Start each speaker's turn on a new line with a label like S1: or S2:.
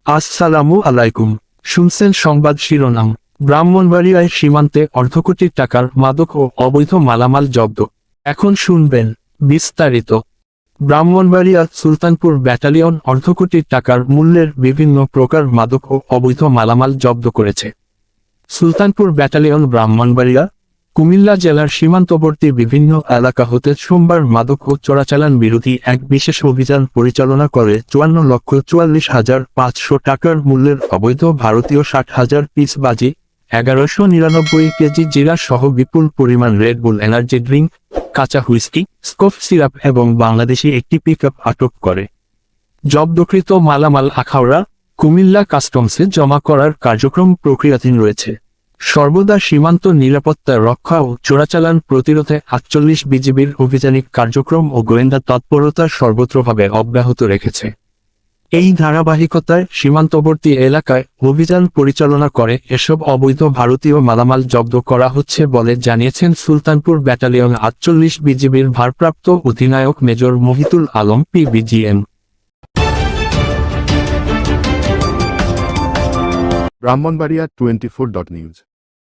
S1: আসসালামু আলাইকুম। শুনছেন সংবাদ শিরোনাম। ব্রাহ্মণবাড়িয়ায় সীমান্তে অর্ধকোটি টাকার মাদক ও অবৈধ মালামাল জব্দ। এখন শুনবেন বিস্তারিত। ব্রাহ্মণবাড়িয়া সুলতানপুর ব্যাটালিয়ন অর্ধকোটি টাকার মূল্যের বিভিন্ন প্রকার মাদক ও অবৈধ মালামাল জব্দ করেছে। সুলতানপুর ব্যাটালিয়ন ব্রাহ্মণবাড়িয়া, কুমিল্লা জেলার সীমান্তবর্তী বিভিন্ন এলাকা হতে সোমবার মাদক ও চোরাচালান বিরোধী এক বিশেষ অভিযান পরিচালনা করে 54,44,500 টাকার মূল্যের অবৈধ ভারতীয় 60,000 পিস বাজি, 1199 কেজি জিরা সহ বিপুল পরিমাণ রেড বুল এনার্জি ড্রিঙ্ক, কাঁচা হুইস্কি, স্কোফ সিরাপ এবং বাংলাদেশি একটি পিকআপ আটক করে। জব্দকৃত মালামাল আখাউড়া, কুমিল্লা কাস্টমসে জমা করার কার্যক্রম প্রক্রিয়াধীন রয়েছে। সর্বদা সীমান্ত নিরাপত্তা রক্ষা ও চোরাচালান প্রতিরোধে 48 বিজিবির অভিযানিক কার্যক্রম ও গোয়েন্দা তৎপরতা সর্বত্রভাবে অব্যাহত রেখেছে। এই ধারাবাহিকতায় সীমান্তবর্তী এলাকায় অভিযান পরিচালনা করে এসব অবৈধ ভারতীয় মালামাল জব্দ করা হচ্ছে বলে জানিয়েছেন সুলতানপুর ব্যাটালিয়ন 48 বিজিবির ভারপ্রাপ্ত অধিনায়ক মেজর মহিতুল আলম পিবিজিএম।
S2: ব্রাহ্মণবাড়িয়া 24.news